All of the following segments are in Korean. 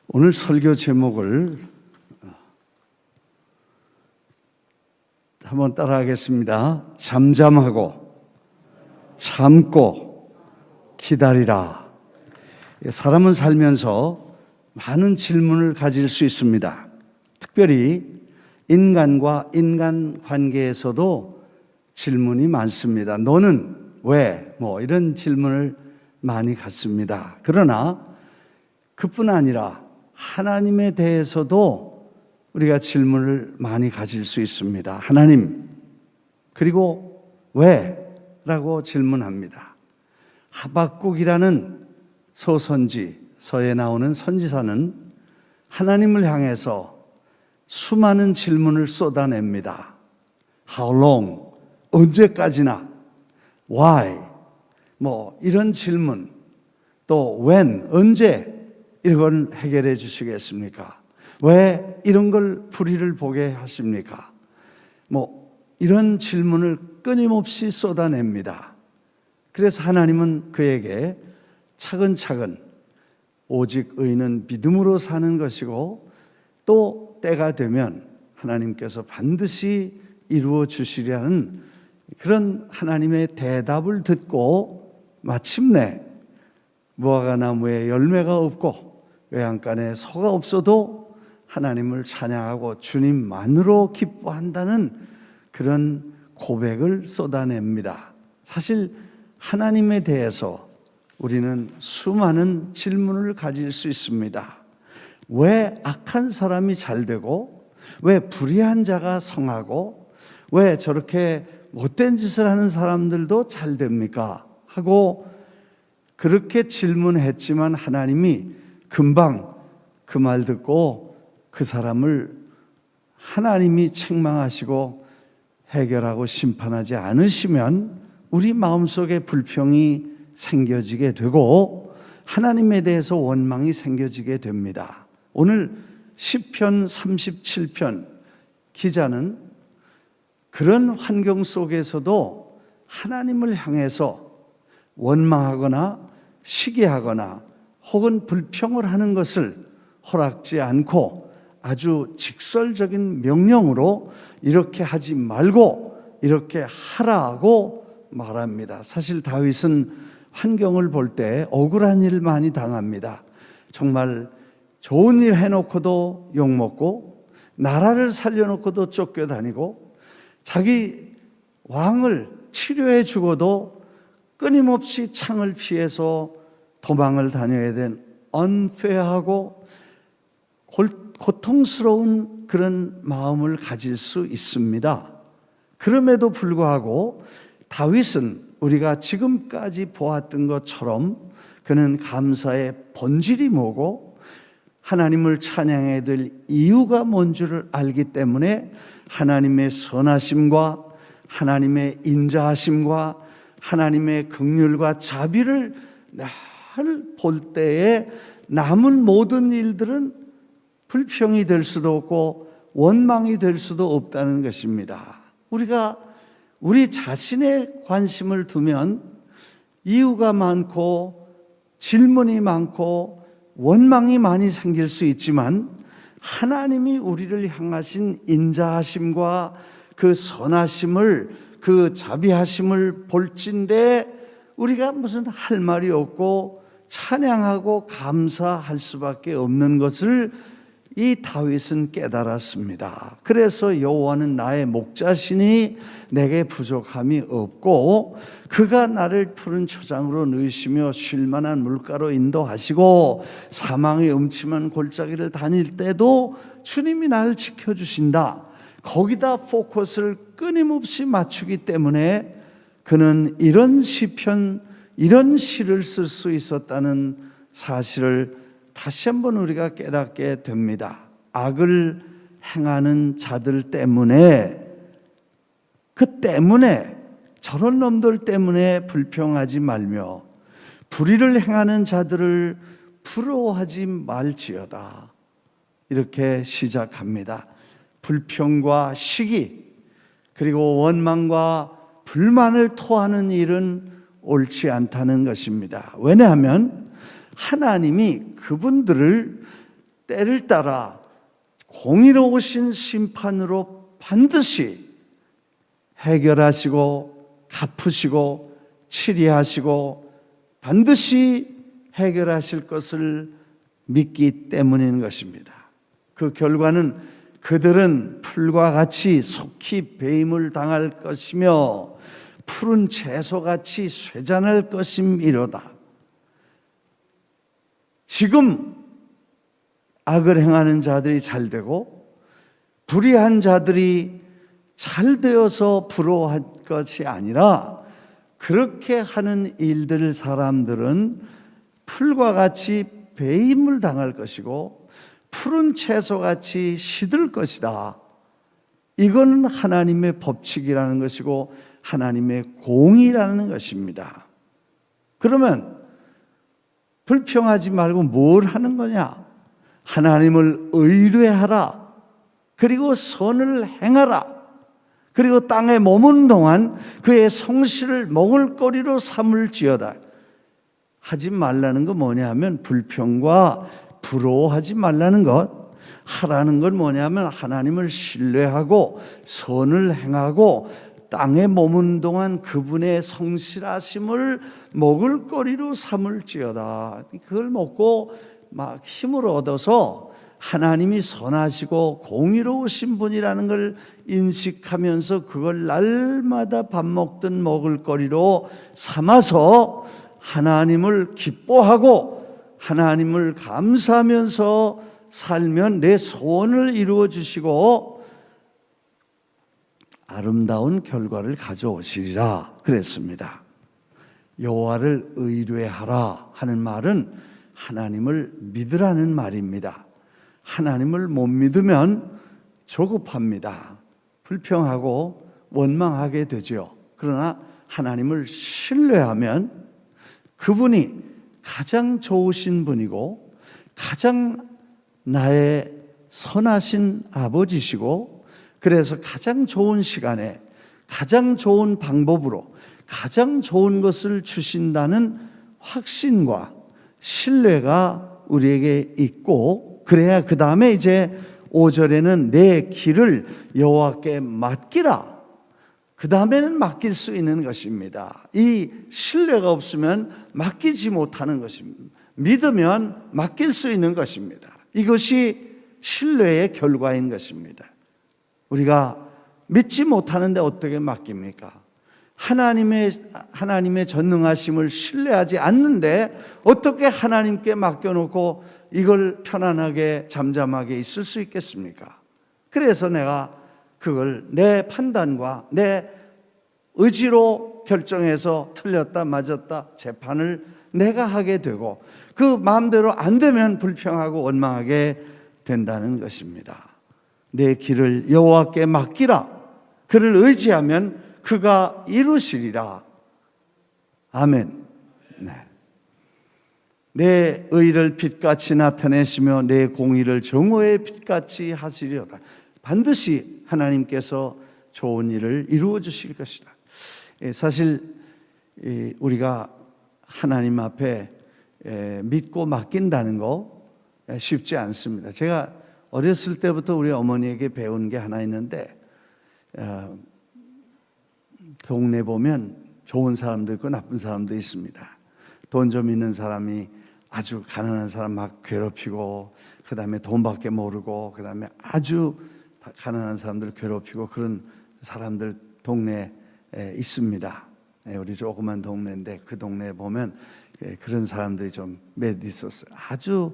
오늘 설교 제목을 한번 따라하겠습니다. 잠잠하고 참고 기다리라. 사람은 살면서 많은 질문을 가질 수 있습니다. 특별히 인간과 인간 관계에서도 질문이 많습니다. 너는 왜? 이런 질문을 많이 갖습니다. 그러나 그뿐 아니라 하나님에 대해서도 우리가 질문을 많이 가질 수 있습니다. 하나님, 그리고 왜? 라고 질문합니다. 하박국이라는 서에 나오는 선지자는 하나님을 향해서 수많은 질문을 쏟아냅니다. How long? 언제까지나? Why? 이런 질문. 또 when? 언제? 이걸 해결해 주시겠습니까? 왜 이런 걸 불의를 보게 하십니까? 이런 질문을 끊임없이 쏟아냅니다. 그래서 하나님은 그에게 차근차근 오직 의인은 믿음으로 사는 것이고 또 때가 되면 하나님께서 반드시 이루어 주시리라는 그런 하나님의 대답을 듣고 마침내 무화과 나무에 열매가 없고 외양간에 소가 없어도 하나님을 찬양하고 주님만으로 기뻐한다는 그런 고백을 쏟아냅니다. 사실 하나님에 대해서 우리는 수많은 질문을 가질 수 있습니다. 왜 악한 사람이 잘 되고 왜 불의한 자가 성하고 왜 저렇게 못된 짓을 하는 사람들도 잘 됩니까? 하고 그렇게 질문했지만 하나님이 금방 그 말 듣고 그 사람을 하나님이 책망하시고 해결하고 심판하지 않으시면 우리 마음속에 불평이 생겨지게 되고 하나님에 대해서 원망이 생겨지게 됩니다. 오늘 시편 37편 기자는 그런 환경 속에서도 하나님을 향해서 원망하거나 시기하거나 혹은 불평을 하는 것을 허락지 않고 아주 직설적인 명령으로 이렇게 하지 말고 이렇게 하라고 말합니다. 사실 다윗은 환경을 볼 때 억울한 일을 많이 당합니다. 정말 좋은 일 해놓고도 욕먹고 나라를 살려놓고도 쫓겨다니고 자기 왕을 치료해 주고도 끊임없이 창을 피해서 도망을 다녀야 된 unfair하고 고통스러운 그런 마음을 가질 수 있습니다. 그럼에도 불구하고 다윗은 우리가 지금까지 보았던 것처럼 그는 감사의 본질이 뭐고 하나님을 찬양해야 될 이유가 뭔 줄을 알기 때문에 하나님의 선하심과 하나님의 인자하심과 하나님의 긍휼과 자비를 늘 볼 때에 남은 모든 일들은 불평이 될 수도 없고 원망이 될 수도 없다는 것입니다. 우리가 우리 자신의 관심을 두면 이유가 많고 질문이 많고 원망이 많이 생길 수 있지만 하나님이 우리를 향하신 인자하심과 그 선하심을 그 자비하심을 볼진데 우리가 무슨 할 말이 없고 찬양하고 감사할 수밖에 없는 것을 이 다윗은 깨달았습니다. 그래서 여호와는 나의 목자시니 내게 부족함이 없고 그가 나를 푸른 초장으로 누이시며 쉴 만한 물가로 인도하시고 사망의 음침한 골짜기를 다닐 때도 주님이 나를 지켜주신다. 거기다 포커스를 끊임없이 맞추기 때문에 그는 이런 시편, 이런 시를 쓸 수 있었다는 사실을 다시 한번 우리가 깨닫게 됩니다. 악을 행하는 자들 때문에 저런 놈들 때문에 불평하지 말며 불의를 행하는 자들을 부러워하지 말지어다. 이렇게 시작합니다. 불평과 시기 그리고 원망과 불만을 토하는 일은 옳지 않다는 것입니다. 왜냐하면 하나님이 그분들을 때를 따라 공의로우신 심판으로 반드시 해결하시고 갚으시고 치리하시고 반드시 해결하실 것을 믿기 때문인 것입니다. 그 결과는 그들은 풀과 같이 속히 배임을 당할 것이며 푸른 채소같이 쇠잔할 것임이로다. 지금 악을 행하는 자들이 잘 되고 불의한 자들이 잘 되어서 부러워할 것이 아니라 그렇게 하는 일들 사람들은 풀과 같이 배임을 당할 것이고 푸른 채소같이 시들 것이다. 이건 하나님의 법칙이라는 것이고 하나님의 공의라는 것입니다. 그러면 불평하지 말고 뭘 하는 거냐? 하나님을 의뢰하라. 그리고 선을 행하라. 그리고 땅에 머문 동안 그의 성실을 먹을거리로 삼을지어다. 하지 말라는 건 뭐냐면 불평과 부러워하지 말라는 것. 하라는 건 뭐냐면 하나님을 신뢰하고 선을 행하고 땅에 머문 동안 그분의 성실하심을 먹을거리로 삼을지어다. 그걸 먹고 막 힘을 얻어서 하나님이 선하시고 공의로우신 분이라는 걸 인식하면서 그걸 날마다 밥 먹든 먹을거리로 삼아서 하나님을 기뻐하고 하나님을 감사하면서 살면 내 소원을 이루어 주시고 아름다운 결과를 가져오시리라 그랬습니다. 여호와를 의뢰하라 하는 말은 하나님을 믿으라는 말입니다. 하나님을 못 믿으면 조급합니다. 불평하고 원망하게 되죠. 그러나 하나님을 신뢰하면 그분이 가장 좋으신 분이고 가장 나의 선하신 아버지시고 그래서 가장 좋은 시간에 가장 좋은 방법으로 가장 좋은 것을 주신다는 확신과 신뢰가 우리에게 있고 그래야 그 다음에 이제 5절에는 내 길을 여호와께 맡기라. 그 다음에는 맡길 수 있는 것입니다. 이 신뢰가 없으면 맡기지 못하는 것입니다. 믿으면 맡길 수 있는 것입니다. 이것이 신뢰의 결과인 것입니다. 우리가 믿지 못하는데 어떻게 맡깁니까? 하나님의 전능하심을 신뢰하지 않는데 어떻게 하나님께 맡겨놓고 이걸 편안하게 잠잠하게 있을 수 있겠습니까? 그래서 내가 그걸 내 판단과 내 의지로 결정해서 틀렸다 맞았다 재판을 내가 하게 되고 그 마음대로 안 되면 불평하고 원망하게 된다는 것입니다. 내 길을 여호와께 맡기라. 그를 의지하면 그가 이루시리라. 아멘. 네. 내 의를 빛같이 나타내시며 내 공의를 정오의 빛같이 하시리로다. 반드시 하나님께서 좋은 일을 이루어 주실 것이다. 사실 우리가 하나님 앞에 믿고 맡긴다는 거 쉽지 않습니다. 제가 어렸을 때부터 우리 어머니에게 배운 게 하나 있는데 동네 보면 좋은 사람도 있고 나쁜 사람도 있습니다. 돈 좀 있는 사람이 아주 가난한 사람 막 괴롭히고 그 다음에 돈밖에 모르고 그 다음에 아주 가난한 사람들 괴롭히고 그런 사람들 동네에 있습니다. 우리 조그만 동네인데 그 동네에 보면 그런 사람들이 좀 몇 있었어요. 아주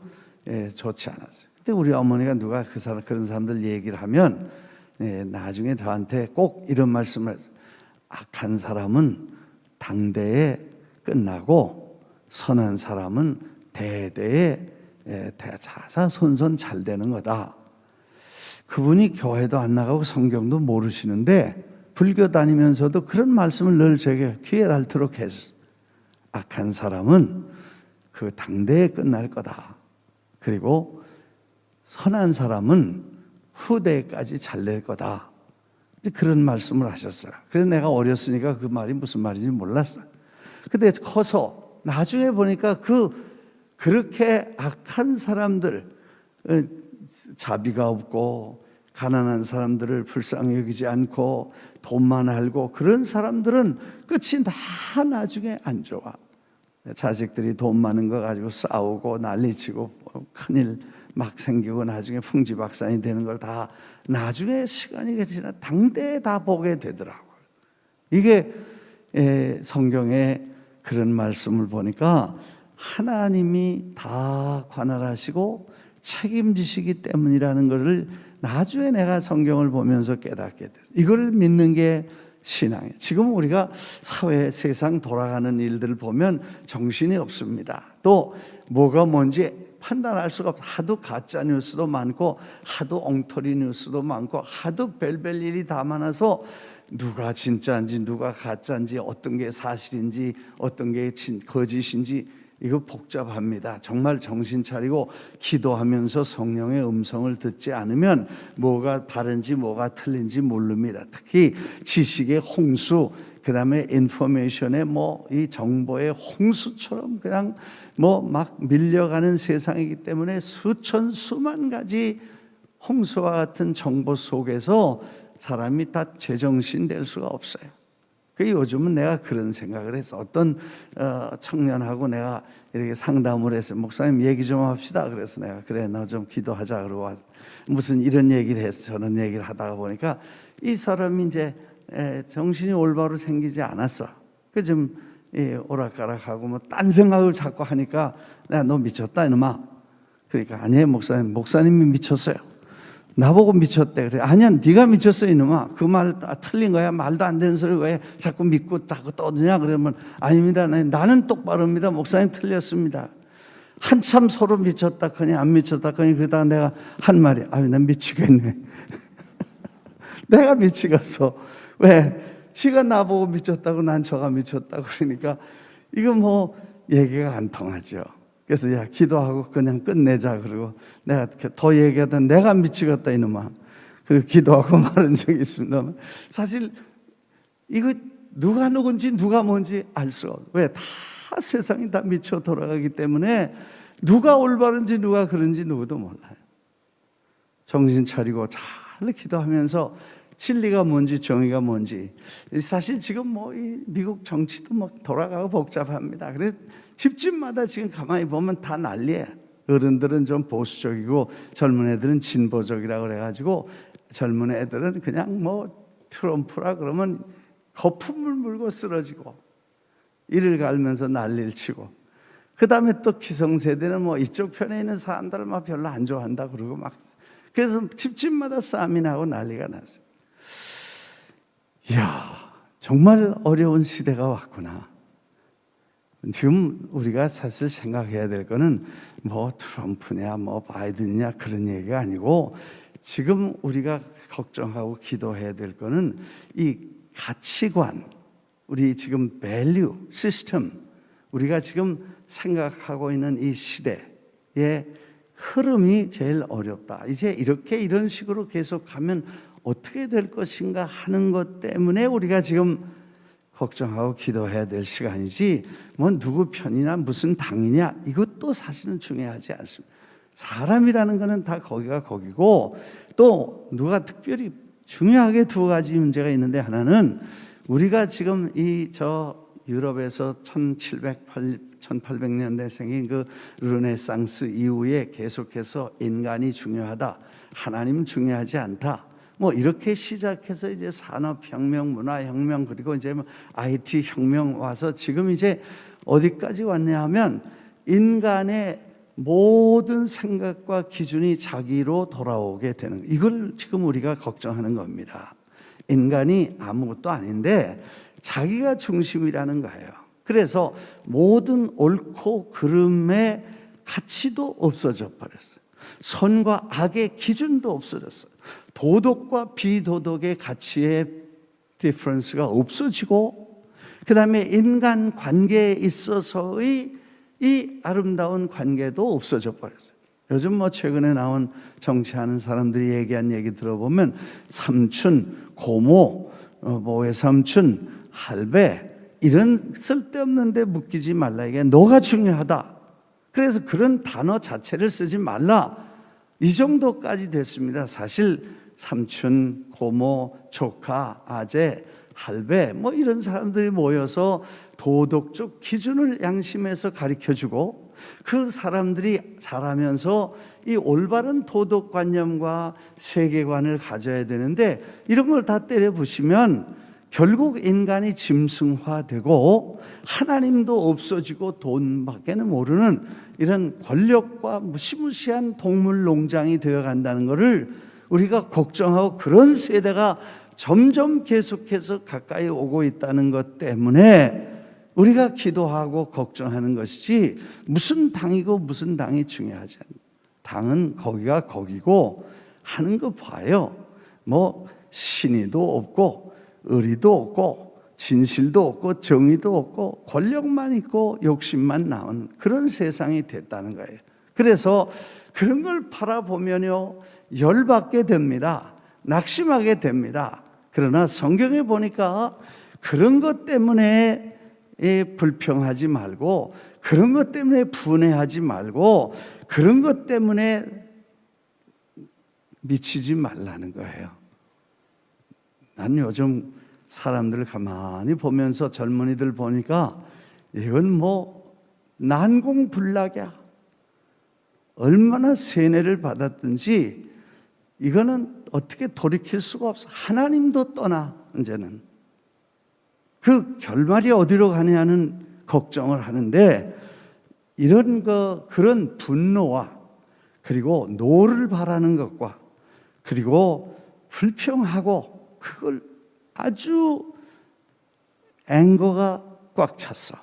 좋지 않았어요. 근데 우리 어머니가 누가 그런 사람들 얘기를 하면 나중에 저한테 꼭 이런 말씀을 했어요. 악한 사람은 당대에 끝나고 선한 사람은 대대에 대자사손손 잘 되는 거다. 그분이 교회도 안 나가고 성경도 모르시는데 불교 다니면서도 그런 말씀을 늘 제게 귀에 닳도록 했어요. 악한 사람은 그 당대에 끝날 거다. 그리고 선한 사람은 후대까지 잘 될 거다. 그런 말씀을 하셨어요. 그래서 내가 어렸으니까 그 말이 무슨 말인지 몰랐어요. 근데 커서 나중에 보니까 그렇게 악한 사람들, 자비가 없고 가난한 사람들을 불쌍히 여기지 않고 돈만 알고 그런 사람들은 끝이 다 나중에 안 좋아. 자식들이 돈 많은 거 가지고 싸우고 난리치고 큰일 막 생기고 나중에 풍지박산이 되는 걸 다 나중에 시간이 지나 당대에 다 보게 되더라고요. 이게 성경에 그런 말씀을 보니까 하나님이 다 관할하시고 책임지시기 때문이라는 것을 나중에 내가 성경을 보면서 깨닫게 됐어요. 이걸 믿는 게 신앙이에요. 지금 우리가 사회, 세상 돌아가는 일들을 보면 정신이 없습니다. 또 뭐가 뭔지 판단할 수가 없어. 하도 가짜 뉴스도 많고 하도 엉터리 뉴스도 많고 하도 별별 일이 다 많아서 누가 진짜인지 누가 가짜인지 어떤 게 사실인지 어떤 게 거짓인지 이거 복잡합니다. 정말 정신 차리고 기도하면서 성령의 음성을 듣지 않으면 뭐가 바른지 뭐가 틀린지 모릅니다. 특히 지식의 홍수, 그 다음에 인포메이션의 이 정보의 홍수처럼 그냥 막 밀려가는 세상이기 때문에 수만 가지 홍수와 같은 정보 속에서 사람이 다 제정신 될 수가 없어요. 요즘은 내가 그런 생각을 해서 어떤 청년하고 내가 이렇게 상담을 해서 목사님 얘기 좀 합시다. 그래서 내가 그래 너 좀 기도하자 그러고 와서 무슨 이런 얘기를 해서 저런 얘기를 하다가 보니까 이 사람이 이제 정신이 올바로 생기지 않았어. 그 좀 오락가락하고 딴 생각을 자꾸 하니까 내가 너 미쳤다 이놈아. 그러니까 아니에요 목사님이 미쳤어요. 나보고 미쳤대. 그래. 아니야, 네가 미쳤어 이놈아. 그 말 틀린 거야. 말도 안 되는 소리 왜 자꾸 믿고 자꾸 떠드냐? 그러면 아닙니다. 나는 똑바로입니다. 목사님 틀렸습니다. 한참 서로 미쳤다 거니 안 미쳤다 거니 그러다가 내가 한 말이 난 미치겠네. 내가 미치겠어. 왜? 지가 나보고 미쳤다고 난 저가 미쳤다고 그러니까 이거 얘기가 안 통하죠. 그래서 야 기도하고 그냥 끝내자. 그리고 내가 더 얘기하다 내가 미치겠다 이놈아. 그리고 기도하고 말한 적이 있습니다. 사실 이거 누가 누군지 누가 뭔지 알 수 없어요. 왜? 다 세상이 다 미쳐 돌아가기 때문에 누가 올바른지 누가 그런지 누구도 몰라요. 정신 차리고 잘 기도하면서 진리가 뭔지 정의가 뭔지. 사실 지금 이 미국 정치도 돌아가고 복잡합니다. 그래서 집집마다 지금 가만히 보면 다 난리예요. 어른들은 좀 보수적이고 젊은 애들은 진보적이라고 그래가지고 젊은 애들은 그냥 트럼프라 그러면 거품을 물고 쓰러지고 이를 갈면서 난리를 치고 그 다음에 또 기성세대는 이쪽 편에 있는 사람들을 별로 안 좋아한다 그러고 그래서 집집마다 싸움이 나고 난리가 났어요. 이야, 정말 어려운 시대가 왔구나. 지금 우리가 사실 생각해야 될 거는 트럼프냐 바이든이냐 그런 얘기가 아니고 지금 우리가 걱정하고 기도해야 될 거는 이 가치관, 우리 지금 밸류 시스템, 우리가 지금 생각하고 있는 이 시대의 흐름이 제일 어렵다. 이제 이런 식으로 계속 가면 어떻게 될 것인가 하는 것 때문에 우리가 지금 걱정하고 기도해야 될 시간이지 누구 편이나 무슨 당이냐 이것도 사실은 중요하지 않습니다. 사람이라는 것은 다 거기가 거기고 또 누가 특별히 중요하게 두 가지 문제가 있는데 하나는 우리가 지금 유럽에서 1800년대 생긴 그 르네상스 이후에 계속해서 인간이 중요하다, 하나님은 중요하지 않다. 이렇게 시작해서 이제 산업혁명, 문화혁명, 그리고 이제 IT 혁명 와서 지금 이제 어디까지 왔냐 하면 인간의 모든 생각과 기준이 자기로 돌아오게 되는, 이걸 지금 우리가 걱정하는 겁니다. 인간이 아무것도 아닌데 자기가 중심이라는 거예요. 그래서 모든 옳고 그름의 가치도 없어져 버렸어요. 선과 악의 기준도 없어졌어요. 도덕과 비도덕의 가치의 디퍼런스가 없어지고 그 다음에 인간 관계에 있어서의 이 아름다운 관계도 없어져 버렸어요. 요즘 최근에 나온 정치하는 사람들이 얘기한 얘기 들어보면 삼촌, 고모, 외삼촌, 할배 이런 쓸데없는 데 묶이지 말라. 이게 너가 중요하다. 그래서 그런 단어 자체를 쓰지 말라. 이 정도까지 됐습니다. 사실 삼촌, 고모, 조카, 아재, 할배 뭐 이런 사람들이 모여서 도덕적 기준을 양심해서 가르쳐주고 그 사람들이 자라면서 이 올바른 도덕관념과 세계관을 가져야 되는데 이런 걸 다 때려부시면 결국 인간이 짐승화되고 하나님도 없어지고 돈밖에는 모르는 이런 권력과 무시무시한 동물 농장이 되어간다는 것을 우리가 걱정하고 그런 세대가 점점 계속해서 가까이 오고 있다는 것 때문에 우리가 기도하고 걱정하는 것이지 무슨 당이고 무슨 당이 중요하지 않아요. 당은 거기가 거기고 하는 거 봐요. 뭐 신의도 없고 의리도 없고 진실도 없고 정의도 없고 권력만 있고 욕심만 나온 그런 세상이 됐다는 거예요. 그래서 그런 걸 바라보면요 열받게 됩니다. 낙심하게 됩니다. 그러나 성경에 보니까 그런 것 때문에 불평하지 말고 그런 것 때문에 분해하지 말고 그런 것 때문에 미치지 말라는 거예요. 난 요즘 사람들을 가만히 보면서 젊은이들 보니까 이건 뭐 난공불락이야. 얼마나 세뇌를 받았든지 이거는 어떻게 돌이킬 수가 없어. 하나님도 떠나 이제는. 그 결말이 어디로 가냐는 걱정을 하는데 이런 그런 분노와 그리고 노를 바라는 것과 그리고 불평하고 그걸 아주 앵거가 꽉 찼어.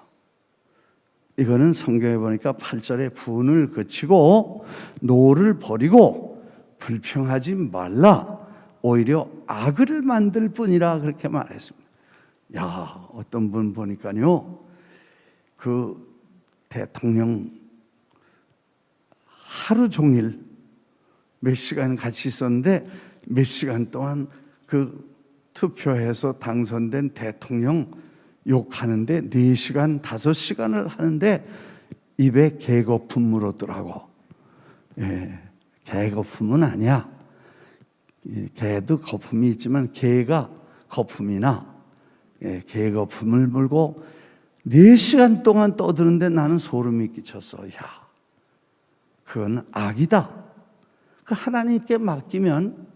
이거는 성경에 보니까 8절에 분을 그치고 노를 버리고 불평하지 말라. 오히려 악을 만들 뿐이라 그렇게 말했습니다. 야, 어떤 분 보니까요, 그 대통령 하루 종일 몇 시간 같이 있었는데 몇 시간 동안 그 투표해서 당선된 대통령 욕하는데 4시간, 5시간을 하는데 입에 개거품 물었더라고. 예, 개거품은 아니야. 개도 거품이 있지만 개가 거품이나 개거품을 물고 4시간 동안 떠드는데 나는 소름이 끼쳤어. 야, 그건 악이다. 그 하나님께 맡기면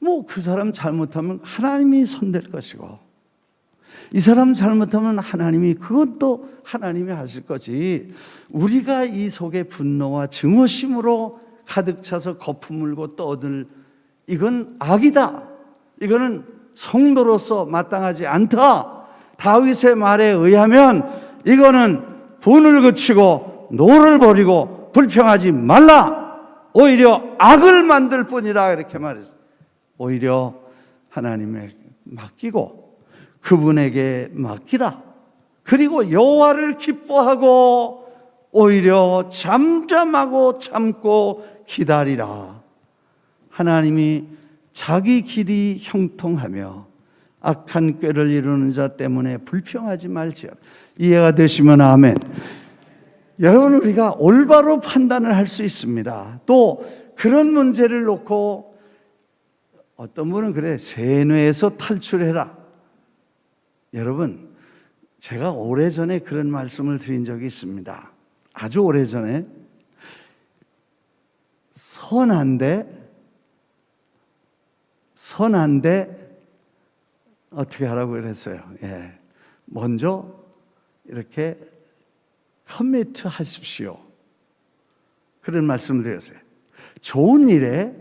뭐 그 사람 잘못하면 하나님이 손댈 것이고 이 사람 잘못하면 하나님이 그것도 하나님이 하실 거지. 우리가 이 속에 분노와 증오심으로 가득 차서 거품 물고 떠들 이건 악이다. 이거는 성도로서 마땅하지 않다. 다윗의 말에 의하면 이거는 분을 그치고 노를 버리고 불평하지 말라. 오히려 악을 만들 뿐이다. 이렇게 말했어요. 오히려 하나님에 맡기고 그분에게 맡기라. 그리고 여호와를 기뻐하고 오히려 잠잠하고 참고 기다리라. 하나님이 자기 길이 형통하며 악한 꾀를 이루는 자 때문에 불평하지 말지어다. 이해가 되시면 아멘. 여러분, 우리가 올바로 판단을 할 수 있습니다. 또 그런 문제를 놓고 어떤 분은 그래, 세뇌에서 탈출해라. 여러분, 제가 오래전에 그런 말씀을 드린 적이 있습니다. 아주 오래전에 선한데 어떻게 하라고 그랬어요. 예. 먼저 이렇게 커미트 하십시오. 그런 말씀을 드렸어요. 좋은 일에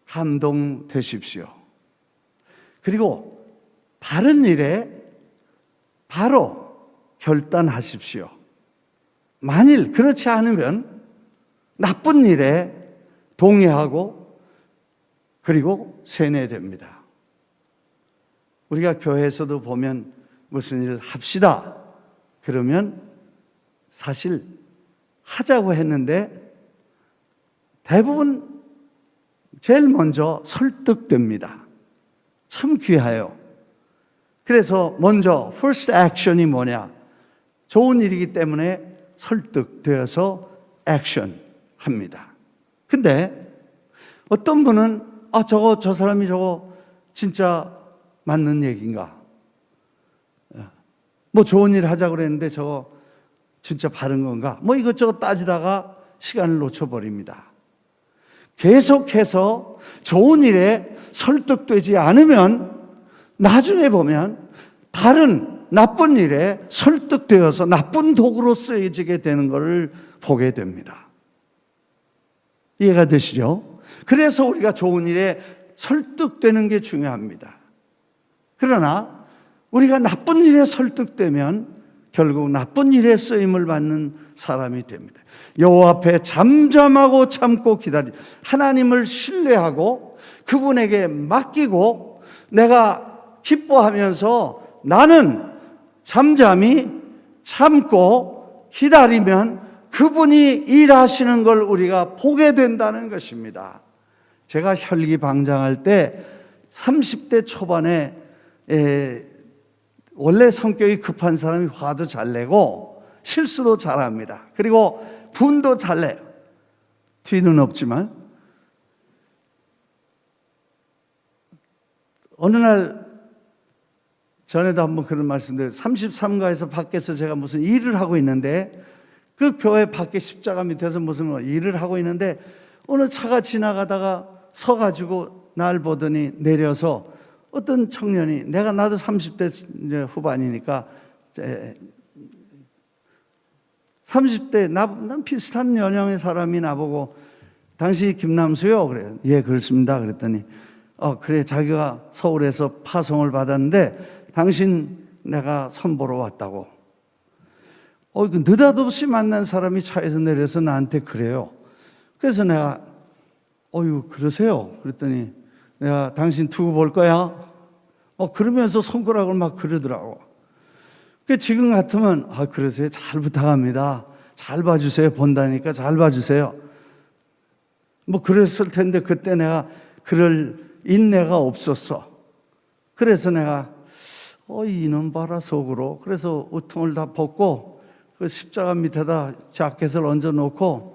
감동되십시오. 그리고 바른 일에 바로 결단하십시오. 만일 그렇지 않으면 나쁜 일에 동의하고 그리고 세뇌됩니다. 우리가 교회에서도 보면 무슨 일을 합시다. 그러면 사실 하자고 했는데 대부분 제일 먼저 설득됩니다. 참 귀해요. 그래서 먼저 first action이 뭐냐? 좋은 일이기 때문에 설득되어서 액션 합니다. 근데 어떤 분은 저 사람이 저거 진짜 맞는 얘기인가? 뭐 좋은 일 하자고 그랬는데 저거 진짜 바른 건가? 뭐 이것저것 따지다가 시간을 놓쳐버립니다. 계속해서 좋은 일에 설득되지 않으면 나중에 보면 다른 나쁜 일에 설득되어서 나쁜 도구로 쓰여지게 되는 것을 보게 됩니다. 이해가 되시죠? 그래서 우리가 좋은 일에 설득되는 게 중요합니다. 그러나 우리가 나쁜 일에 설득되면 결국 나쁜 일에 쓰임을 받는 사람이 됩니다. 여호와 앞에 잠잠하고 참고 기다리, 하나님을 신뢰하고 그분에게 맡기고 내가 기뻐하면서 나는 잠잠히 참고 기다리면 그분이 일하시는 걸 우리가 보게 된다는 것입니다. 제가 혈기방장할 때 30대 초반에 원래 성격이 급한 사람이 화도 잘 내고 실수도 잘합니다. 그리고 분도 잘 내요. 뒤는 없지만 어느 날 전에도 한번 그런 말씀드려요. 33가에서 밖에서 제가 무슨 일을 하고 있는데 그 교회 밖에 십자가 밑에서 무슨 일을 하고 있는데 어느 차가 지나가다가 서가지고 날 보더니 내려서 어떤 청년이, 나도 30대 후반이니까 30대 난 비슷한 연령의 사람이 나보고 당신이 김남수요? 그래요. 예, 그렇습니다. 그랬더니 그래, 자기가 서울에서 파송을 받았는데 당신 내가 선보러 왔다고. 느닷없이 만난 사람이 차에서 내려서 나한테 그래요. 그래서 내가 그러세요? 그랬더니 내가 당신 두고 볼 거야? 그러면서 손가락을 막 그러더라고. 지금 같으면 그러세요? 잘 부탁합니다. 잘 봐주세요. 본다니까 잘 봐주세요. 뭐 그랬을 텐데 그때 내가 그럴 인내가 없었어. 그래서 내가 이놈 봐라 속으로. 그래서 우통을 다 벗고 그 십자가 밑에다 자켓을 얹어놓고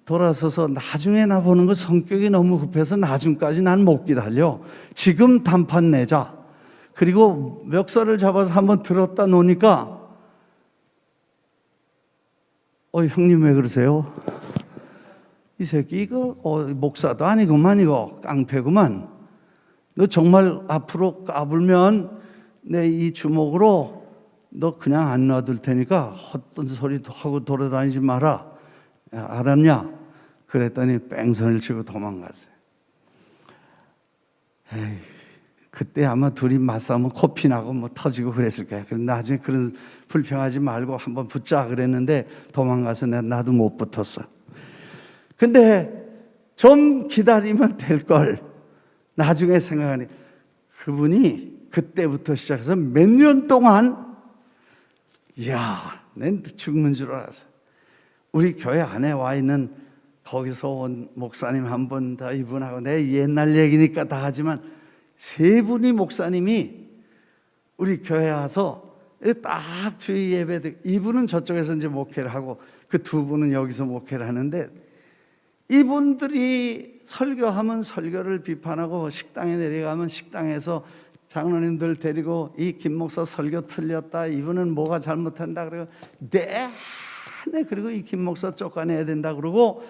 돌아서서 나중에 나 보는 거 성격이 너무 급해서 나중까지 난 못 기다려. 지금 단판 내자. 그리고 멱살을 잡아서 한번 들었다 놓으니까 형님 왜 그러세요? 이 새끼 이거 목사도 아니구만, 이거 깡패구만. 너 정말 앞으로 까불면 내 이 주먹으로 너 그냥 안 놔둘 테니까 헛된 소리도 하고 돌아다니지 마라. 알았냐? 그랬더니 뺑소니를 치고 도망갔어요. 그때 아마 둘이 맞싸우면 코피 나고 뭐 터지고 그랬을 거야. 그래서 나중에 그런 불평하지 말고 한번 붙자 그랬는데 도망가서 나도 못 붙었어. 근데 좀 기다리면 될 걸 나중에 생각하니 그분이 그때부터 시작해서 몇 년 동안 난 죽는 줄 알았어. 우리 교회 안에 와 있는 거기서 온 목사님 한 분 다 이분하고 내 옛날 얘기니까 다 하지만 세 분이 목사님이 우리 교회 와서 딱 주의 예배, 이분은 저쪽에서 이제 목회를 하고 그 두 분은 여기서 목회를 하는데 이분들이 설교하면 설교를 비판하고 식당에 내려가면 식당에서 장로님들 데리고 이 김 목사 설교 틀렸다, 이분은 뭐가 잘못한다 그래요. 그리고 이 김 목사 쫓아내야 된다 그러고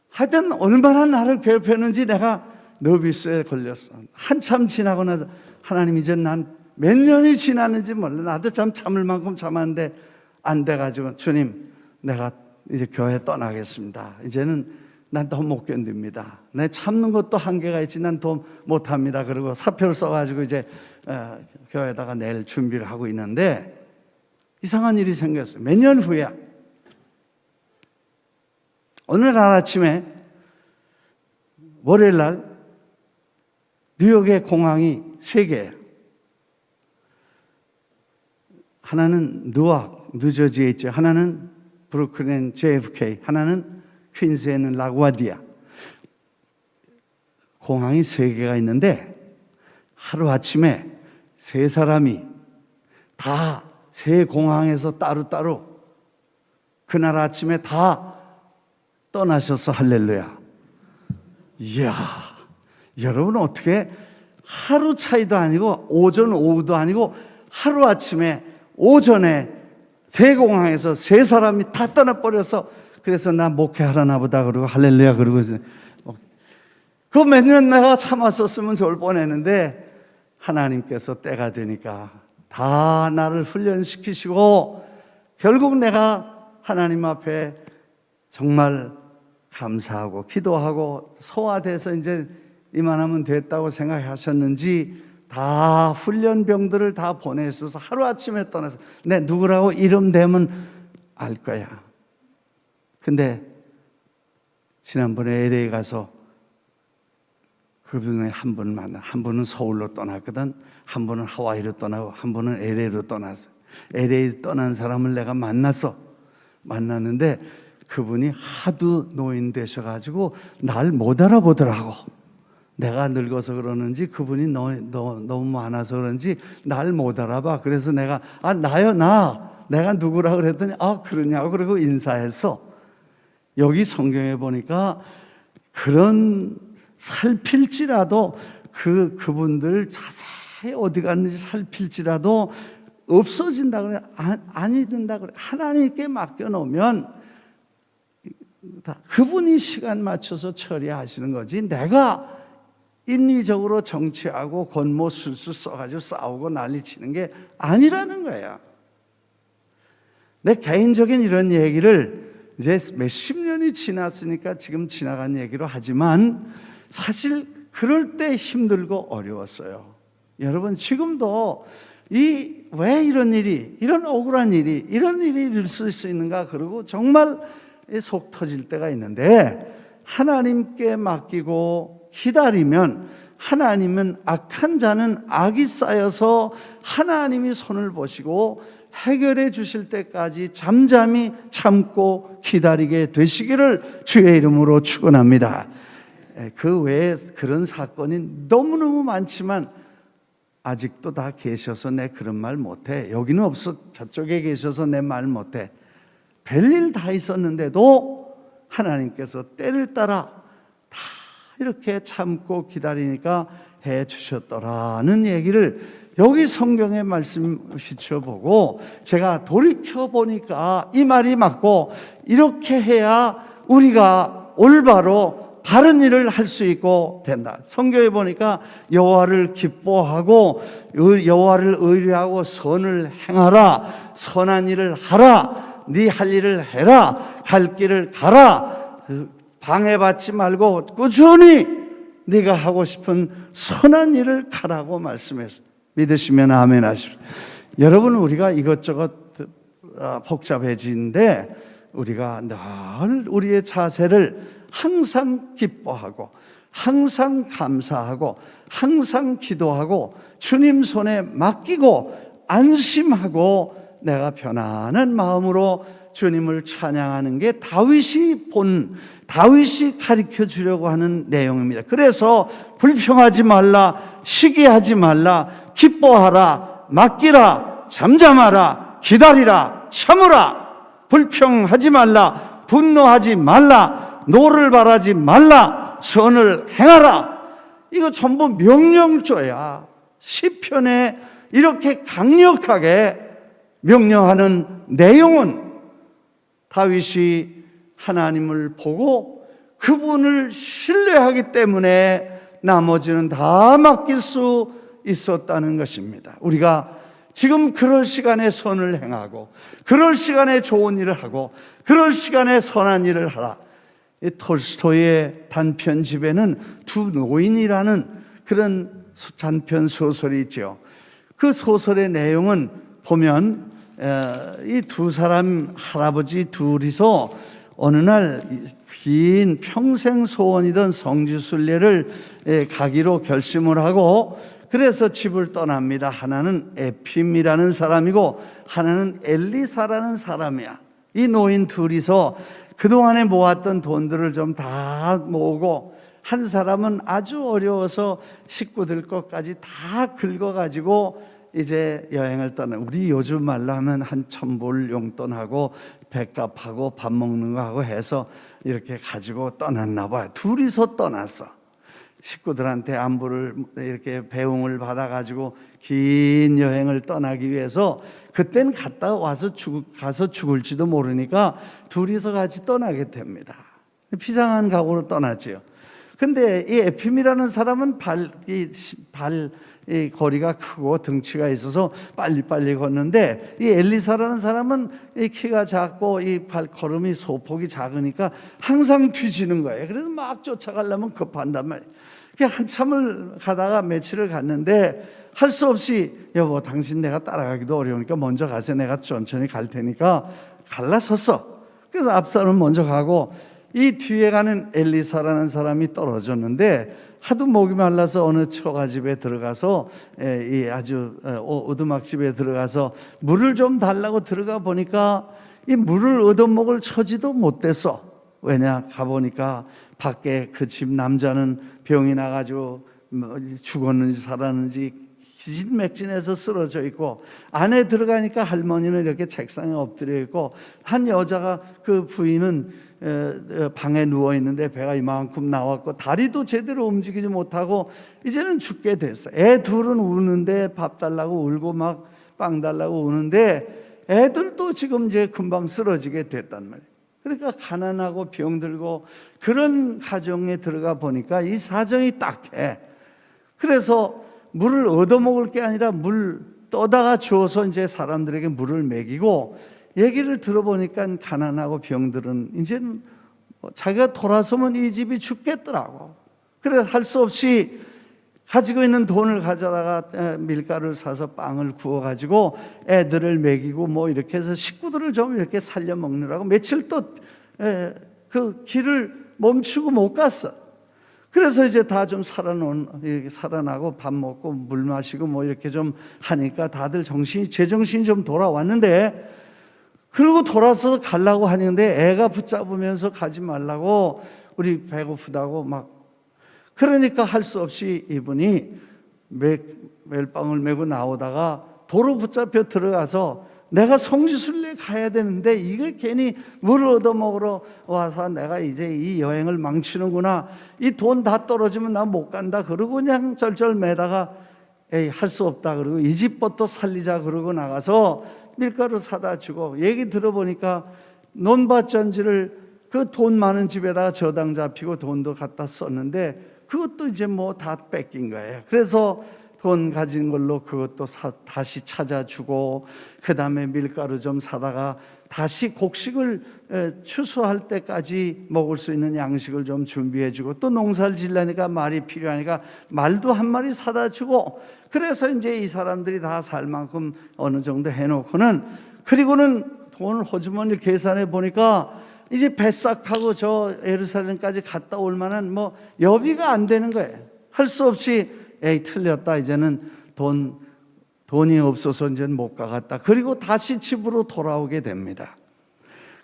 하여튼 얼마나 나를 괴롭혔는지 내가 너비스에 걸렸어. 한참 지나고 나서 하나님 이제 난 몇 년이 지났는지 몰라. 나도 참 참을 만큼 참았는데 안 돼가지고 주님 내가 이제 교회 떠나겠습니다. 이제는 난 더 못 견딥니다. 내 참는 것도 한계가 있지 난 더 못합니다. 그리고 사표를 써가지고 이제 교회에다가 낼 준비를 하고 있는데 이상한 일이 생겼어요. 몇 년 후에 어느 날 아침에 월요일 날 뉴욕의 공항이 세 개예요. 하나는 누악, 뉴저지에 있죠. 하나는 브루클린 JFK, 하나는 퀸스에 있는 라구아디아. 공항이 세 개가 있는데 하루 아침에 세 사람이 다 세 공항에서 따로따로 그날 아침에 다 떠나셔서 할렐루야. 이야, 여러분 어떻게 하루 차이도 아니고 오전 오후도 아니고 하루아침에 오전에 대공항에서 세 사람이 다 떠나버려서 그래서 나 목회하려나 보다 그러고 할렐루야 그러고 그 몇 년 내가 참았었으면 좋을 뻔했는데 하나님께서 때가 되니까 다 나를 훈련시키시고 결국 내가 하나님 앞에 정말 감사하고 기도하고 소화돼서 이제 이만하면 됐다고 생각하셨는지 다 훈련병들을 다 보내셔서 하루아침에 떠나서 내 누구라고 이름 대면 알 거야. 근데 지난번에 LA 가서 그중에 한 분 만나. 한 분은 서울로 떠났거든. 한 분은 하와이로 떠나고 한 분은 LA로 떠났어. LA 떠난 사람을 내가 만났는데 그분이 하도 노인 되셔가지고 날 못 알아보더라고. 내가 늙어서 그러는지 그분이 너무 많아서 그런지 날 못 알아봐. 그래서 내가 나요 내가 누구라 그랬더니 그러냐고 그러고 인사했어. 여기 성경에 보니까 그런 살필지라도 그분들 자세히 어디 갔는지 살필지라도 없어진다 그래. 아니 된다 그래. 하나님께 맡겨놓으면 그분이 시간 맞춰서 처리하시는 거지. 내가 인위적으로 정치하고 권모 술술 써가지고 싸우고 난리치는 게 아니라는 거야. 내 개인적인 이런 얘기를 이제 몇십 년이 지났으니까 지금 지나간 얘기로 하지만 사실 그럴 때 힘들고 어려웠어요. 여러분 지금도 왜 이런 일이, 이런 억울한 일이, 이런 일이 있을 수 있는가 그러고 정말 속 터질 때가 있는데 하나님께 맡기고 기다리면 하나님은 악한 자는 악이 쌓여서 하나님이 손을 보시고 해결해 주실 때까지 잠잠히 참고 기다리게 되시기를 주의 이름으로 축원합니다. 그 외에 그런 사건이 너무너무 많지만 아직도 다 계셔서 내 그런 말 못해. 여기는 없어. 저쪽에 계셔서 내 말 못해. 별일 다 있었는데도 하나님께서 때를 따라 다 이렇게 참고 기다리니까 해 주셨더라는 얘기를 여기 성경의 말씀 비춰보고 제가 돌이켜보니까 이 말이 맞고 이렇게 해야 우리가 올바로 바른 일을 할 수 있고 된다. 성경에 보니까 여호와를 기뻐하고 여호와를 의뢰하고 선을 행하라. 선한 일을 하라. 네 할 일을 해라. 갈 길을 가라. 방해받지 말고 꾸준히 네가 하고 싶은 선한 일을 가라고 말씀했어요. 믿으시면 아멘 하십시오. 여러분 우리가 이것저것 복잡해지는데 우리가 늘 우리의 자세를 항상 기뻐하고 항상 감사하고 항상 기도하고 주님 손에 맡기고 안심하고 내가 편안한 마음으로 주님을 찬양하는 게 다윗이 가르쳐 주려고 하는 내용입니다. 그래서 불평하지 말라, 시기하지 말라, 기뻐하라, 맡기라, 잠잠하라, 기다리라, 참으라, 불평하지 말라, 분노하지 말라, 노를 바라지 말라, 선을 행하라. 이거 전부 명령조야. 시편에 이렇게 강력하게 명령하는 내용은 다윗이 하나님을 보고 그분을 신뢰하기 때문에 나머지는 다 맡길 수 있었다는 것입니다. 우리가 지금 그럴 시간에 선을 행하고 그럴 시간에 좋은 일을 하고 그럴 시간에 선한 일을 하라. 이 톨스토이의 단편집에는 두 노인이라는 그런 단편 소설이 있죠. 그 소설의 내용은 보면 이 두 사람 할아버지 둘이서 어느 날 긴 평생 소원이던 성지순례를 가기로 결심을 하고 그래서 집을 떠납니다. 하나는 에핌이라는 사람이고 하나는 엘리사라는 사람이야. 이 노인 둘이서 그동안에 모았던 돈들을 좀 다 모으고 한 사람은 아주 어려워서 식구들 것까지 다 긁어가지고 이제 여행을 떠나. 우리 요즘 말로 하면 한 1,000불 용돈하고 백값하고 밥 먹는 거 하고 해서 이렇게 가지고 떠났나 봐요. 둘이서 떠났어. 식구들한테 안부를 이렇게 배웅을 받아가지고 긴 여행을 떠나기 위해서, 그땐 갔다 와서 가서 죽을지도 모르니까 둘이서 같이 떠나게 됩니다. 비상한 각오로 떠났지요. 근데 이 에핌이라는 사람은 이 거리가 크고 덩치가 있어서 빨리빨리 걷는데, 이 엘리사라는 사람은 이 키가 작고 이 발걸음이 소폭이 작으니까 항상 뒤지는 거예요. 그래서 막 쫓아가려면 급한단 말이에요. 한참을 가다가 며칠을 갔는데 할 수 없이, 여보 당신 내가 따라가기도 어려우니까 먼저 가세요. 내가 천천히 갈 테니까 갈라섰어. 그래서 앞사람 먼저 가고, 이 뒤에 가는 엘리사라는 사람이 떨어졌는데 하도 목이 말라서 어느 처가집에 들어가서, 이 아주 오두막집에 들어가서 물을 좀 달라고 들어가 보니까 이 물을 얻어먹을 처지도 못 됐어. 왜냐, 가보니까 밖에 그 집 남자는 병이 나가지고 죽었는지 살았는지 기진맥진해서 쓰러져 있고, 안에 들어가니까 할머니는 이렇게 책상에 엎드려 있고, 한 여자가, 그 부인은 방에 누워 있는데 배가 이만큼 나왔고 다리도 제대로 움직이지 못하고 이제는 죽게 됐어. 애 둘은 우는데 밥 달라고 울고 막 빵 달라고 우는데, 애들도 지금 이제 금방 쓰러지게 됐단 말이에요. 그러니까 가난하고 병들고 그런 가정에 들어가 보니까 이 사정이 딱해. 그래서 물을 얻어먹을 게 아니라 물 떠다가 주어서 이제 사람들에게 물을 먹이고, 얘기를 들어보니까 가난하고 병들은 이제는 자기가 돌아서면 이 집이 죽겠더라고. 그래서 할 수 없이 가지고 있는 돈을 가져다가 밀가루를 사서 빵을 구워가지고 애들을 먹이고 뭐 이렇게 해서 식구들을 좀 이렇게 살려 먹느라고 며칠 또 그 길을 멈추고 못 갔어. 그래서 이제 다 좀 살아나고 밥 먹고 물 마시고 뭐 이렇게 좀 하니까 다들 제정신이 좀 돌아왔는데, 그리고 돌아서 가려고 하는데 애가 붙잡으면서 가지 말라고, 우리 배고프다고 막. 그러니까 할 수 없이 이분이 멜빵을 메고 나오다가 도로 붙잡혀 들어가서, 내가 성지순례 가야 되는데 이게 괜히 물을 얻어먹으러 와서 내가 이제 이 여행을 망치는구나, 이 돈 다 떨어지면 나 못 간다 그러고 그냥 쩔쩔 매다가, 에이 할 수 없다 그러고 이 집부터 살리자 그러고 나가서 밀가루 사다 주고, 얘기 들어보니까 논밭전지를 그 돈 많은 집에다가 저당 잡히고 돈도 갖다 썼는데 그것도 이제 뭐 다 뺏긴 거예요. 그래서 돈 가진 걸로 그것도 다시 찾아주고, 그 다음에 밀가루 좀 사다가 다시 곡식을 추수할 때까지 먹을 수 있는 양식을 좀 준비해주고, 또 농사를 지려니까 말이 필요하니까 말도 한 마리 사다 주고, 그래서 이제 이 사람들이 다 살 만큼 어느 정도 해놓고는, 그리고는 돈을 호주머니 계산해 보니까 이제 배싹하고 저 예루살렘까지 갔다 올 만한 뭐 여비가 안 되는 거예요. 할 수 없이 에이 틀렸다, 이제는 돈이 없어서 이제는 못 가겠다. 그리고 다시 집으로 돌아오게 됩니다.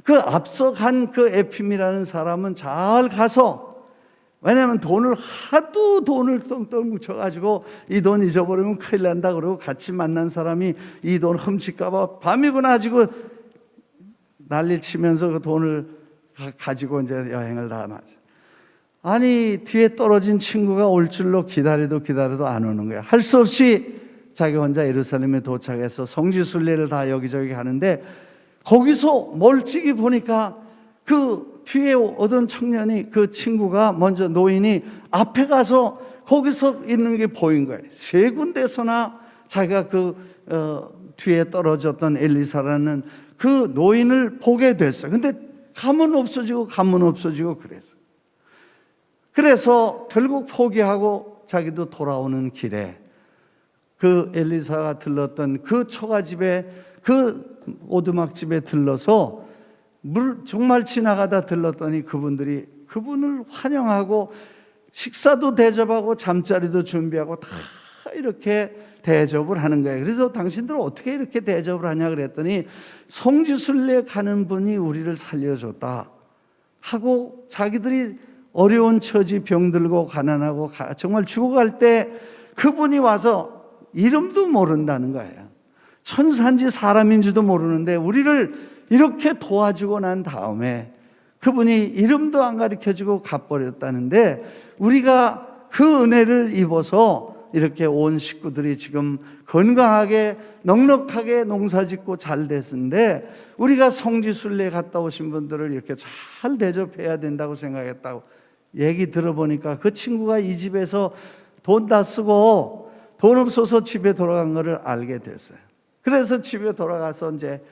그 앞서 간 그 에핌이라는 사람은 잘 가서, 왜냐하면 하도 돈을 똥똥 묻혀가지고 이 돈 잊어버리면 큰일 난다 그러고 같이 만난 사람이 이 돈 훔칠까봐 밤이구나 가지고 난리 치면서 그 돈을 가지고 이제 여행을 다 하죠. 아니 뒤에 떨어진 친구가 올 줄로 기다려도 안 오는 거야. 할 수 없이 자기 혼자 예루살렘에 도착해서 성지순례를 다 여기저기 하는데, 거기서 멀찍이 보니까 그 뒤에 오던 청년이, 그 친구가 먼저, 노인이 앞에 가서 거기서 있는 게 보인 거예요. 세 군데서나 자기가 그 뒤에 떨어졌던 엘리사라는 그 노인을 보게 됐어요. 근데 가면 없어지고 그랬어요. 그래서 결국 포기하고 자기도 돌아오는 길에 그 엘리사가 들렀던 그 초가집에, 그 오두막집에 들러서 정말 지나가다 들렀더니 그분들이 그분을 환영하고 식사도 대접하고 잠자리도 준비하고 다 이렇게 대접을 하는 거예요. 그래서 당신들은 어떻게 이렇게 대접을 하냐 그랬더니, 성지순례 가는 분이 우리를 살려줬다 하고, 자기들이 어려운 처지, 병들고 가난하고 정말 죽어갈 때 그분이 와서 이름도 모른다는 거예요. 천사인지 사람인지도 모르는데 우리를 이렇게 도와주고 난 다음에 그분이 이름도 안 가르쳐주고 가버렸다는데, 우리가 그 은혜를 입어서 이렇게 온 식구들이 지금 건강하게 넉넉하게 농사짓고 잘 됐는데, 우리가 성지순례 갔다 오신 분들을 이렇게 잘 대접해야 된다고 생각했다고 얘기 들어보니까, 그 친구가 이 집에서 돈 다 쓰고 돈 없어서 집에 돌아간 것을 알게 됐어요. 그래서 집에 돌아가서 이제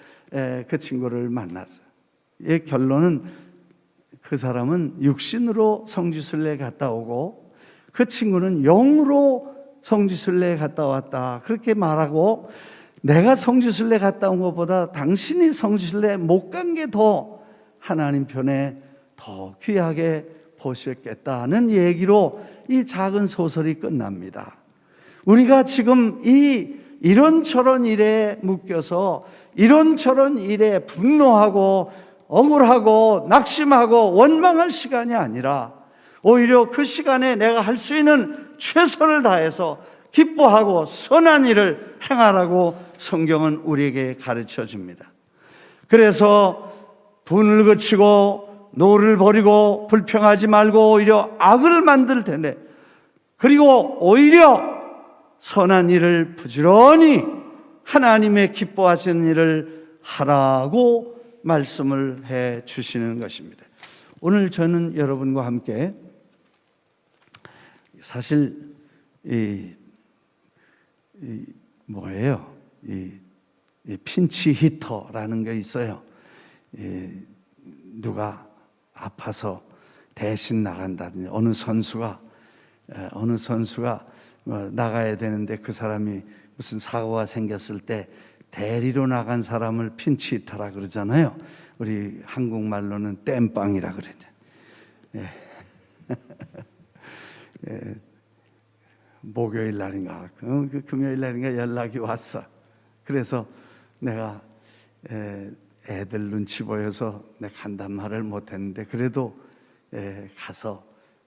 그 친구를 만났어요. 이 결론은 그 사람은 육신으로 성지순례 갔다 오고, 그 친구는 영으로 성지순례 갔다 왔다, 그렇게 말하고, 내가 성지순례 갔다 온 것보다 당신이 성지순례 못 간 게 더 하나님 편에 더 귀하게 보셨겠다는 얘기로 이 작은 소설이 끝납니다. 우리가 지금 이런저런 일에 묶여서 이런저런 일에 분노하고 억울하고 낙심하고 원망할 시간이 아니라, 오히려 그 시간에 내가 할 수 있는 최선을 다해서 기뻐하고 선한 일을 행하라고 성경은 우리에게 가르쳐 줍니다. 그래서 분을 그치고 노를 버리고 불평하지 말고 오히려 악을 만들 텐데, 그리고 오히려 선한 일을 부지런히 하나님의 기뻐하시는 일을 하라고 말씀을 해 주시는 것입니다. 오늘 저는 여러분과 함께 사실 핀치 히터라는 게 있어요. 누가 아파서 대신 나간다든지, 어느 선수가 나가야 되는데 그 사람이 무슨 사고가 생겼을 때 대리로 나간 사람을 핀치 히터라 그러잖아요. 우리 한국말로는 땜빵이라 그러죠. 예. 예. 목요일 날인가 금요일 날인가 연락이 왔어. 그래서 내가 애들 눈치 보여서 내가 간단 말을 못했는데, 그래도 가서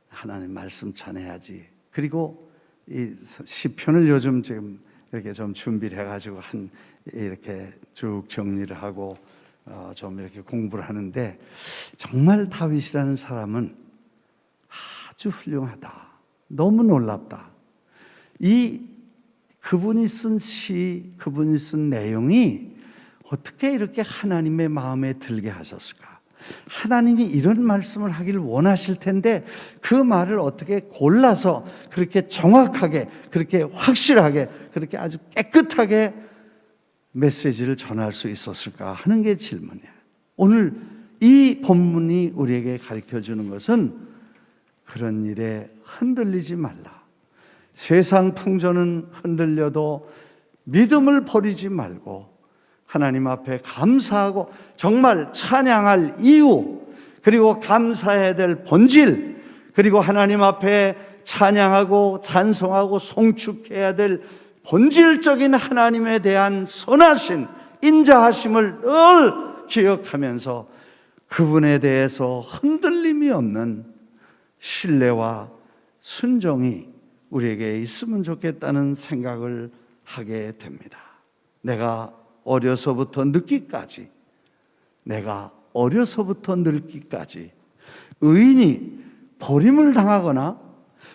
하나님 말씀 전해야지. 그리고 이 시편을 요즘 지금 이렇게 좀 준비를 해가지고 이렇게 쭉 정리를 하고 좀 이렇게 공부를 하는데, 정말 다윗이라는 사람은 아주 훌륭하다. 너무 놀랍다. 그분이 쓴 시, 그분이 쓴 내용이 어떻게 이렇게 하나님의 마음에 들게 하셨을까? 하나님이 이런 말씀을 하기를 원하실 텐데, 그 말을 어떻게 골라서 그렇게 정확하게, 그렇게 확실하게, 그렇게 아주 깨끗하게 메시지를 전할 수 있었을까 하는 게 질문이에요. 오늘 이 본문이 우리에게 가르쳐 주는 것은, 그런 일에 흔들리지 말라. 세상 풍조는 흔들려도 믿음을 버리지 말고 하나님 앞에 감사하고 정말 찬양할 이유, 그리고 감사해야 될 본질, 그리고 하나님 앞에 찬양하고 찬송하고 송축해야 될 본질적인 하나님에 대한 선하신 인자하심을 늘 기억하면서 그분에 대해서 흔들림이 없는 신뢰와 순종이 우리에게 있으면 좋겠다는 생각을 하게 됩니다. 내가 어려서부터 늙기까지 의인이 버림을 당하거나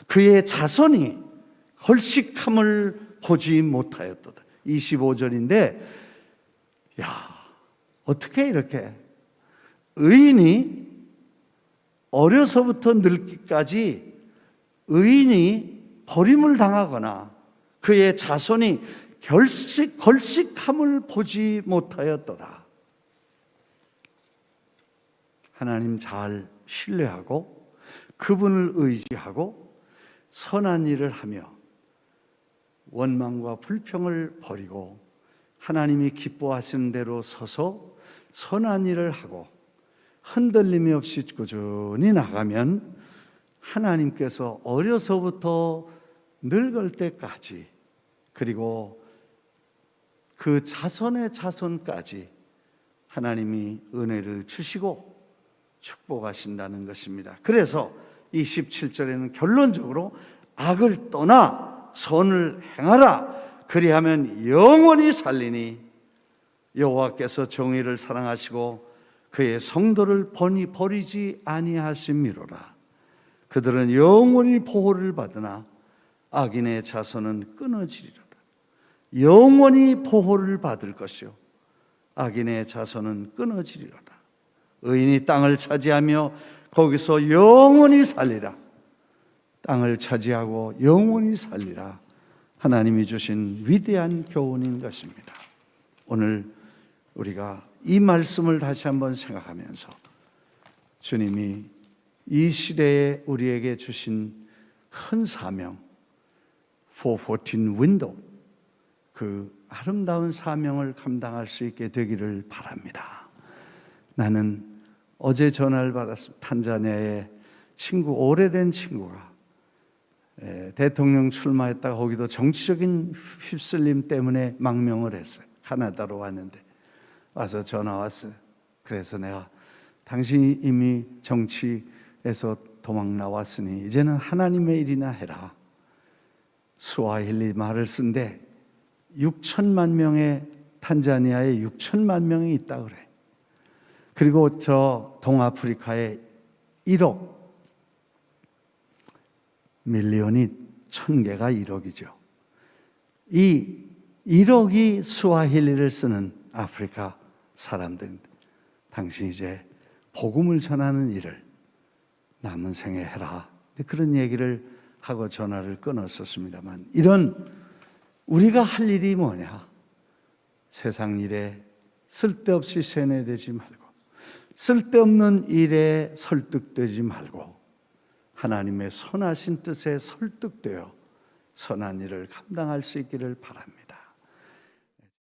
그의 자손이 헐식함을 보지 못하였도다. 25절인데, 어떻게 이렇게 의인이 어려서부터 늙기까지 의인이 버림을 당하거나 그의 자손이 걸식함을 보지 못하였도다. 하나님 잘 신뢰하고 그분을 의지하고 선한 일을 하며 원망과 불평을 버리고 하나님이 기뻐하시는 대로 서서 선한 일을 하고 흔들림이 없이 꾸준히 나가면 하나님께서 어려서부터 늙을 때까지, 그리고 그 자손의 자손까지 하나님이 은혜를 주시고 축복하신다는 것입니다. 그래서 27절에는 결론적으로 악을 떠나 선을 행하라. 그리하면 영원히 살리니 여호와께서 정의를 사랑하시고 그의 성도를 버리지 아니하심이로라. 그들은 영원히 보호를 받으나 악인의 자손은 끊어지리로다. 영원히 보호를 받을 것이요 악인의 자손은 끊어지리로다. 의인이 땅을 차지하며 거기서 영원히 살리라. 땅을 차지하고 영원히 살리라. 하나님이 주신 위대한 교훈인 것입니다. 오늘 우리가 이 말씀을 다시 한번 생각하면서 주님이 이 시대에 우리에게 주신 큰 사명 414 window, 그 아름다운 사명을 감당할 수 있게 되기를 바랍니다. 나는 어제 전화를 받았습니다. 탄자니아의 친구, 오래된 친구가 대통령 출마했다가 거기도 정치적인 휩쓸림 때문에 망명을 했어요. 카나다로 왔는데 와서 전화 왔어요. 그래서 내가 당신이 이미 정치에서 도망 나왔으니 이제는 하나님의 일이나 해라. 스와힐리 말을 쓴데 6천만 명의 탄자니아에 6천만 명이 있다 그래. 그리고 저 동아프리카에 1억 밀리언이 1000개가 1억이죠. 이 1억이 스와힐리를 쓰는 아프리카 사람들, 당신이 이제 복음을 전하는 일을 남은 생에 해라. 그런 얘기를 하고 전화를 끊었었습니다만, 이런 우리가 할 일이 뭐냐? 세상 일에 쓸데없이 세뇌되지 말고, 쓸데없는 일에 설득되지 말고, 하나님의 선하신 뜻에 설득되어 선한 일을 감당할 수 있기를 바랍니다.